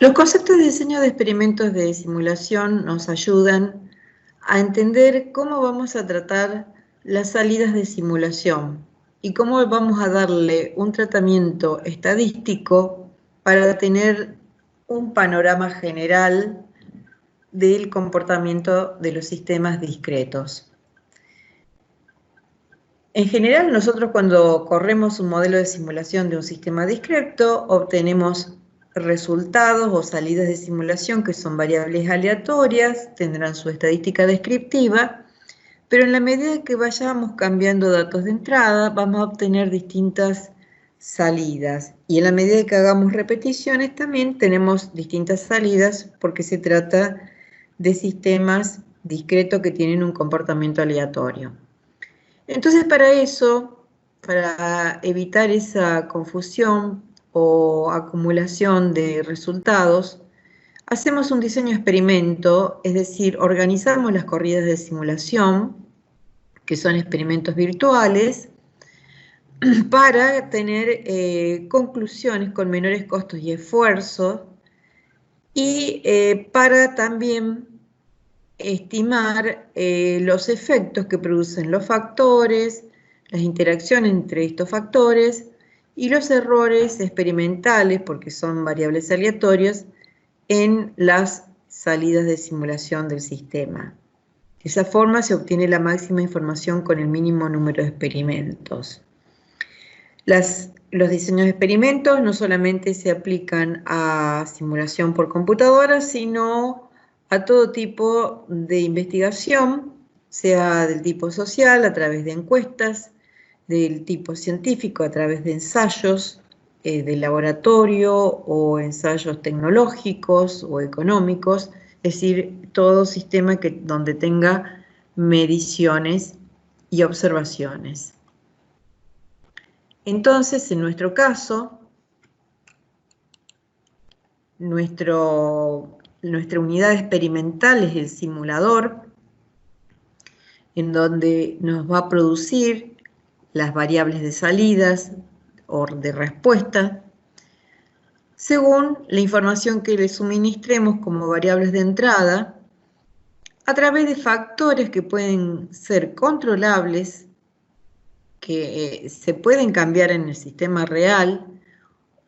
Los conceptos de diseño de experimentos de simulación nos ayudan a entender cómo vamos a tratar las salidas de simulación y cómo vamos a darle un tratamiento estadístico para tener un panorama general del comportamiento de los sistemas discretos. En general, nosotros cuando corremos un modelo de simulación de un sistema discreto, obtenemos resultados o salidas de simulación que son variables aleatorias, tendrán su estadística descriptiva, pero en la medida que vayamos cambiando datos de entrada, vamos a obtener distintas salidas. Y en la medida que hagamos repeticiones, también tenemos distintas salidas porque se trata de sistemas discretos que tienen un comportamiento aleatorio. Entonces, para eso, para evitar esa confusión o acumulación de resultados, hacemos un diseño experimento, es decir, organizamos las corridas de simulación, que son experimentos virtuales, para tener conclusiones con menores costos y esfuerzos y para también estimar los efectos que producen los factores, las interacciones entre estos factores y los errores experimentales, porque son variables aleatorias, en las salidas de simulación del sistema. De esa forma se obtiene la máxima información con el mínimo número de experimentos. Los diseños de experimentos no solamente se aplican a simulación por computadora, sino a todo tipo de investigación, sea del tipo social, a través de encuestas, del tipo científico, a través de ensayos de laboratorio o ensayos tecnológicos o económicos, es decir, todo sistema donde tenga mediciones y observaciones. Entonces, en nuestro caso, nuestra unidad experimental es el simulador, en donde nos va a producir las variables de salidas o de respuesta, según la información que le suministremos como variables de entrada, a través de factores que pueden ser controlables, que se pueden cambiar en el sistema real,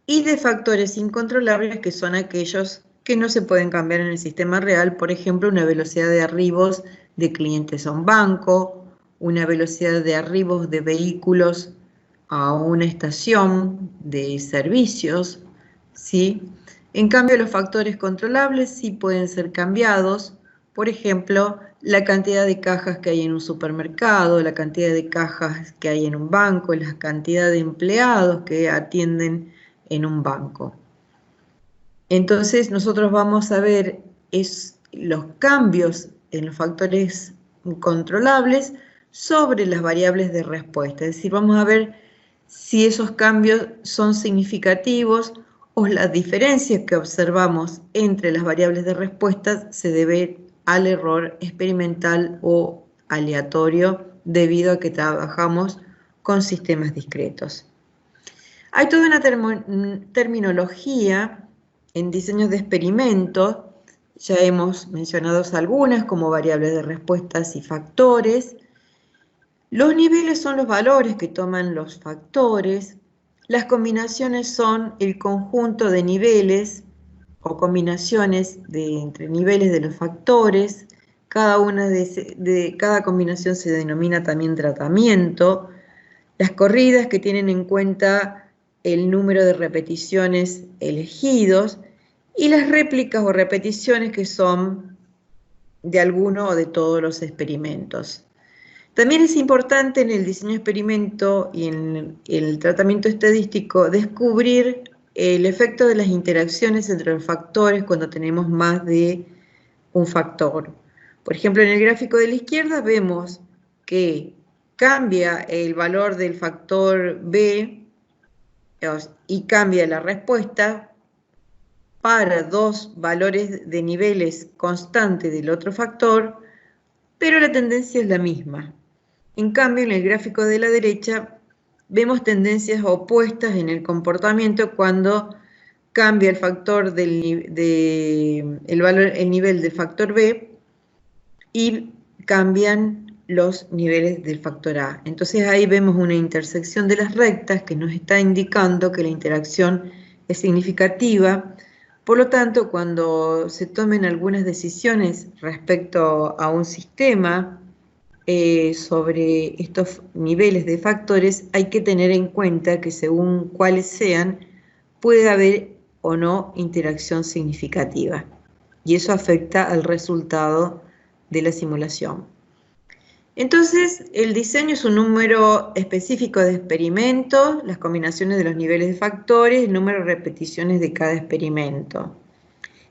y de factores incontrolables, que son aquellos que no se pueden cambiar en el sistema real, por ejemplo, una velocidad de arribos de clientes a un banco, una velocidad de arribos de vehículos a una estación de servicios, ¿sí? En cambio, los factores controlables sí pueden ser cambiados, por ejemplo, la cantidad de cajas que hay en un supermercado, la cantidad de cajas que hay en un banco, la cantidad de empleados que atienden en un banco. Entonces nosotros vamos a ver los cambios en los factores controlables sobre las variables de respuesta. Es decir, vamos a ver si esos cambios son significativos o las diferencias que observamos entre las variables de respuesta se debe al error experimental o aleatorio debido a que trabajamos con sistemas discretos. Hay toda una terminología en diseños de experimentos, ya hemos mencionado algunas como variables de respuestas y factores. Los niveles son los valores que toman los factores, las combinaciones son el conjunto de niveles o combinaciones entre niveles de los factores, cada combinación se denomina también tratamiento, las corridas que tienen en cuenta el número de repeticiones elegidos y las réplicas o repeticiones que son de alguno o de todos los experimentos. También es importante en el diseño de experimento y en el tratamiento estadístico descubrir el efecto de las interacciones entre los factores cuando tenemos más de un factor. Por ejemplo, en el gráfico de la izquierda vemos que cambia el valor del factor B y cambia la respuesta para dos valores de niveles constantes del otro factor, pero la tendencia es la misma. En cambio, en el gráfico de la derecha vemos tendencias opuestas en el comportamiento cuando cambia el factor el nivel del factor B y cambian los niveles del factor A. Entonces ahí vemos una intersección de las rectas que nos está indicando que la interacción es significativa. Por lo tanto, cuando se tomen algunas decisiones respecto a un sistema sobre estos niveles de factores, hay que tener en cuenta que según cuáles sean, puede haber o no interacción significativa. Y eso afecta al resultado de la simulación. Entonces, el diseño es un número específico de experimentos, las combinaciones de los niveles de factores, el número de repeticiones de cada experimento.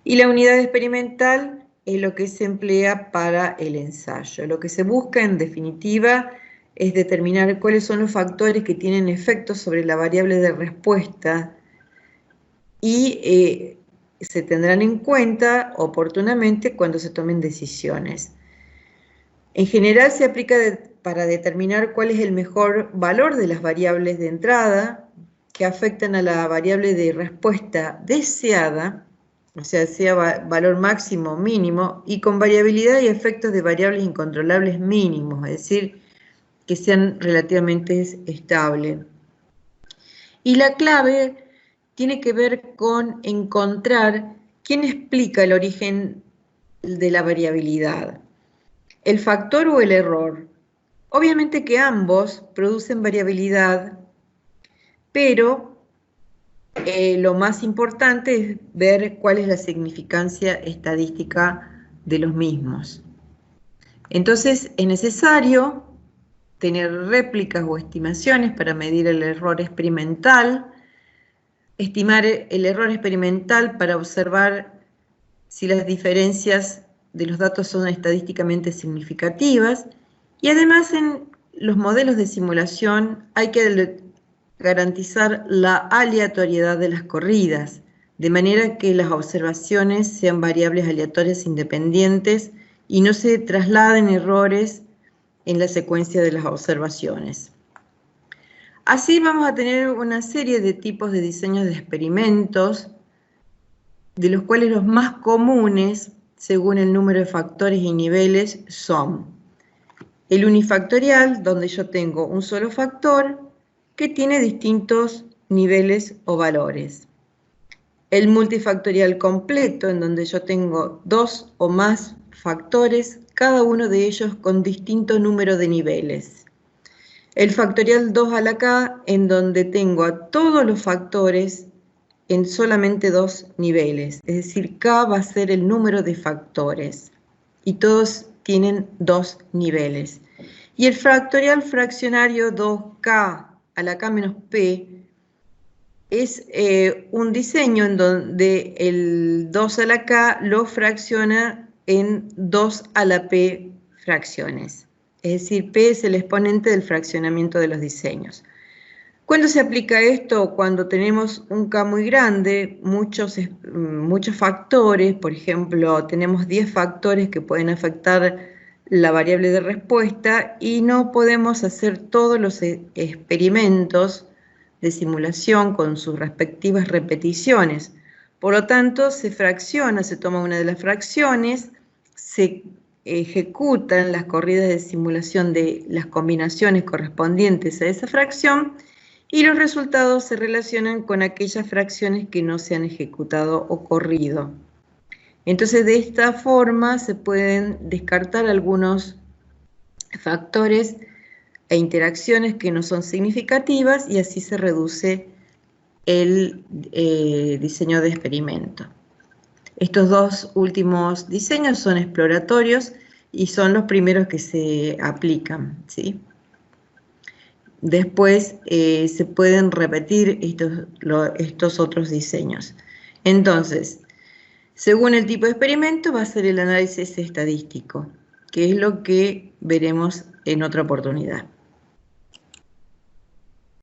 Y la unidad experimental es lo que se emplea para el ensayo. Lo que se busca, en definitiva, es determinar cuáles son los factores que tienen efectos sobre la variable de respuesta y se tendrán en cuenta oportunamente cuando se tomen decisiones. En general se aplica para determinar cuál es el mejor valor de las variables de entrada que afectan a la variable de respuesta deseada, o sea valor máximo o mínimo, y con variabilidad y efectos de variables incontrolables mínimos, es decir, que sean relativamente estables. Y la clave tiene que ver con encontrar quién explica el origen de la variabilidad, el factor o el error. Obviamente que ambos producen variabilidad, pero lo más importante es ver cuál es la significancia estadística de los mismos. Entonces es necesario tener réplicas o estimaciones para medir el error experimental, estimar el error experimental para observar si las diferencias de los datos son estadísticamente significativas, y además en los modelos de simulación hay que garantizar la aleatoriedad de las corridas, de manera que las observaciones sean variables aleatorias independientes y no se trasladen errores en la secuencia de las observaciones. Así vamos a tener una serie de tipos de diseños de experimentos, de los cuales los más comunes, según el número de factores y niveles, son el unifactorial, donde yo tengo un solo factor que tiene distintos niveles o valores. El multifactorial completo, en donde yo tengo dos o más factores, cada uno de ellos con distinto número de niveles. El factorial 2 a la k, en donde tengo a todos los factores en solamente dos niveles, es decir, k va a ser el número de factores y todos tienen dos niveles. Y el factorial fraccionario 2k a la k menos p es un diseño en donde el 2 a la k lo fracciona en 2 a la p fracciones. Es decir, p es el exponente del fraccionamiento de los diseños. ¿Cuándo se aplica esto? Cuando tenemos un K muy grande, muchos factores, por ejemplo, tenemos 10 factores que pueden afectar la variable de respuesta y no podemos hacer todos los experimentos de simulación con sus respectivas repeticiones. Por lo tanto, se fracciona, se toma una de las fracciones, se ejecutan las corridas de simulación de las combinaciones correspondientes a esa fracción y los resultados se relacionan con aquellas fracciones que no se han ejecutado o corrido. Entonces, de esta forma se pueden descartar algunos factores e interacciones que no son significativas y así se reduce el diseño de experimento. Estos dos últimos diseños son exploratorios y son los primeros que se aplican, ¿sí? Después se pueden repetir estos otros diseños. Entonces, según el tipo de experimento va a ser el análisis estadístico, que es lo que veremos en otra oportunidad.